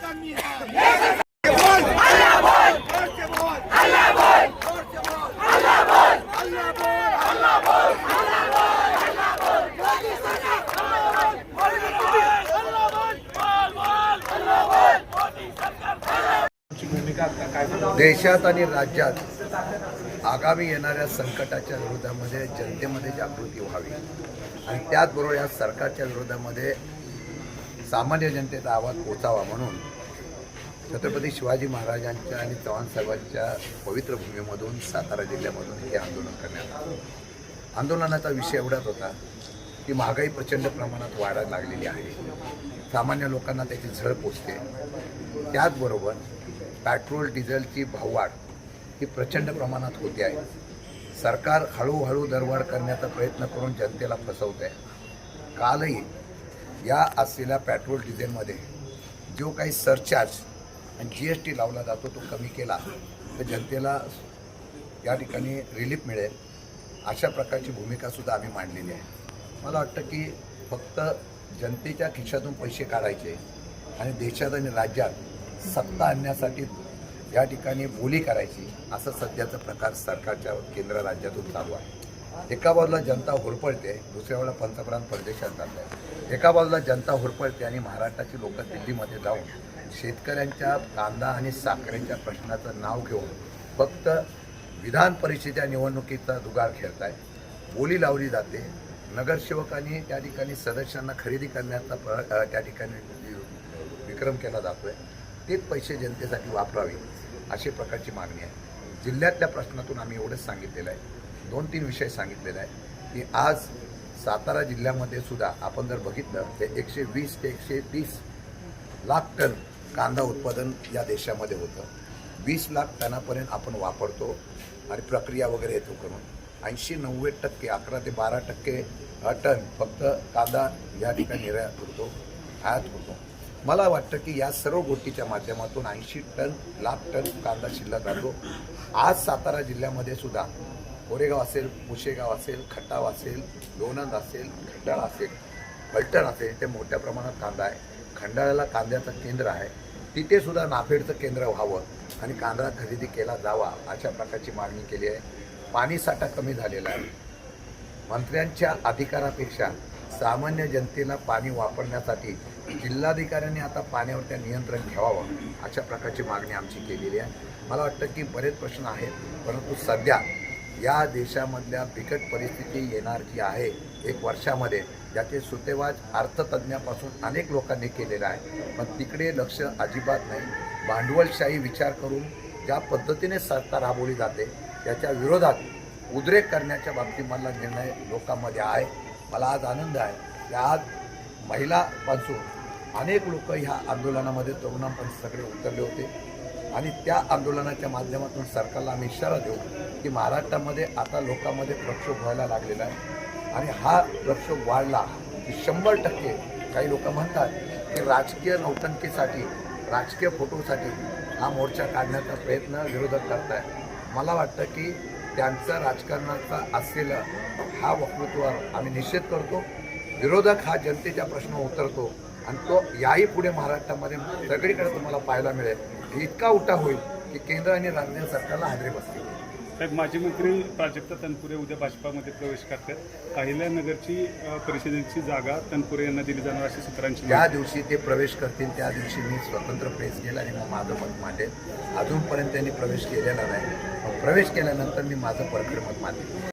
नेत्यांनी देशात आणि राज्यात आगामी येणाऱ्या संकटाच्या विरोधामध्ये जनतेमध्ये जागृती व्हावी आणि त्याचबरोबर या सरकारच्या विरोधामध्ये सामान्य जनतेचा आवाज पोचावा म्हणून छत्रपती शिवाजी महाराजांच्या आणि चव्हाण साहेबांच्या पवित्र भूमीमधून सातारा जिल्ह्यामधून हे आंदोलन करण्यात आलं. आंदोलनाचा विषय एवढाच होता की महागाई प्रचंड प्रमाणात वाढायला लागलेली आहे. सामान्य लोकांना त्याची झळ पोचते. त्याचबरोबर पेट्रोल डिझेलची भाववाढ ही प्रचंड प्रमाणात होते आहे. सरकार हळूहळू दरवाढ करण्याचा प्रयत्न करून जनतेला फसवत आहे. कालही या असलेल्या पेट्रोल डिझेलमध्ये जो काही सरचार्ज आणि GST लावला जातो तो कमी केला तर जनतेला या ठिकाणी रिलीफ मिळेल अशा प्रकारची भूमिकासुद्धा आम्ही मांडलेली आहे. मला वाटतं की फक्त जनतेच्या खिशातून पैसे काढायचे आणि देशात आणि राज्यात सत्ता आणण्यासाठी या ठिकाणी बोली करायची असं सध्याचा प्रकार सरकारच्या केंद्र राज्यातून चालू आहे. एका बाजूला जनता होरपळते, दुसऱ्या बाजूला पंतप्रधान परदेशात जात आहे. एका बाजूला जनता होरपळते आणि महाराष्ट्राची लोक दिल्लीमध्ये जाऊन शेतकऱ्यांच्या कांदा आणि साखरेच्या प्रश्नाचं नाव घेऊन फक्त विधान परिषदेच्या निवडणुकीचा जुगार खेळत आहे. बोली लावली जाते. नगरसेवकांनी त्या ठिकाणी सदस्यांना खरेदी करण्याचा त्या ठिकाणी विक्रम केला जातो आहे. तेच पैसे जनतेसाठी वापरावे अशा प्रकारची मागणी आहे. जिल्ह्यातल्या प्रश्नातून आम्ही एवढंच सांगितलेलं आहे. 2-3 विषय सांगितलेला आहे की आज सातारा जिल्ह्यामध्ये सुद्धा आपण जर बघितलं तर 120 ते 130 लाख टन कांदा उत्पादन या देशामध्ये होतं. 20 लाख टनापर्यंत आपण वापरतो आणि प्रक्रिया वगैरे येतो करून 80-90% 11 ते 12% टन फक्त कांदा या ठिकाणी निर्यात होतो, आयात होतो. मला वाटतं की या सर्व गोष्टीच्या माध्यमातून 80 लाख टन कांदा शिल्लक राहतो. आज सातारा जिल्ह्यामध्ये सुद्धा कोरेगाव असेल, पुशेगाव असेल, खटाव असेल, लोणंद असेल, खंडाळा असेल, फलटण असेल, ते मोठ्या प्रमाणात कांदा आहे. खंडाळ्याला कांद्याचं केंद्र आहे. तिथे सुद्धा नाफेडचं केंद्र व्हावं आणि कांदा खरेदी केला जावा अशा प्रकारची मागणी केली आहे. पाणी साठा कमी झालेला आहे. मंत्र्यांच्या अधिकारापेक्षा सामान्य जनतेला पाणी वापरण्यासाठी जिल्हाधिकाऱ्यांनी आता पाण्यावर नियंत्रण ठेवावं अशा प्रकारची मागणी आमची केलेली आहे. मला वाटतं की बरेच प्रश्न आहेत, परंतु सध्या या देशामधल्या बिकट परिस्थिती येणार जी आहे 1 वर्षामध्ये ज्याचे सुतेवाज अर्थतज्ञापासून अनेक लोकांनी केलेला आहे, पण तिकडे लक्ष अजिबात नाही. भांडवलशाही विचार करून ज्या पद्धतीने सत्ता राबवली जाते त्याच्या विरोधात उद्रेक करण्याच्या बाबतीमधला निर्णय लोकांमध्ये आहे. मला आज आनंद आहे की आज महिलापासून अनेक लोक ह्या आंदोलनामध्ये तरुणांपर्यंत सगळे उतरले होते आणि त्या आंदोलनाच्या माध्यमातून सरकारला आम्ही इशारा देऊ की महाराष्ट्रामध्ये आता लोकांमध्ये प्रक्षोभ व्हायला लागलेला आहे आणि हा प्रक्षोभ वाढला की 100% काही लोक म्हणतात की राजकीय नौटंकीसाठी, राजकीय फोटोसाठी हा मोर्चा काढण्याचा प्रयत्न विरोधक करत आहे. मला वाटतं की त्यांचा राजकारणाचा असलेला हा वक्तृत्वावर आम्ही निषेध करतो. विरोधक हा जनतेच्या प्रश्न उतरतो आणि तो याही पुढे महाराष्ट्रामध्ये सगळीकडे तुम्हाला पाहायला मिळेल. इतका उठा होईल की केंद्र आणि राज्य सरकारला हादरे बसतील. साहेब, माजी मंत्री प्राजक्ता तनपुरे उद्या भाजपामध्ये प्रवेश करतात. अहिल्यानगरची परिषदेची जागा तनपुरे यांना दिली जाणार अशी सूत्रांची. ज्या दिवशी ते प्रवेश करतील त्या दिवशी मी स्वतंत्र प्रेस केला आणि मग माझं मत मांडेल. अजूनपर्यंत त्यांनी प्रवेश केलेला नाही. प्रवेश केल्यानंतर मी माझं परखड मत मांडेल.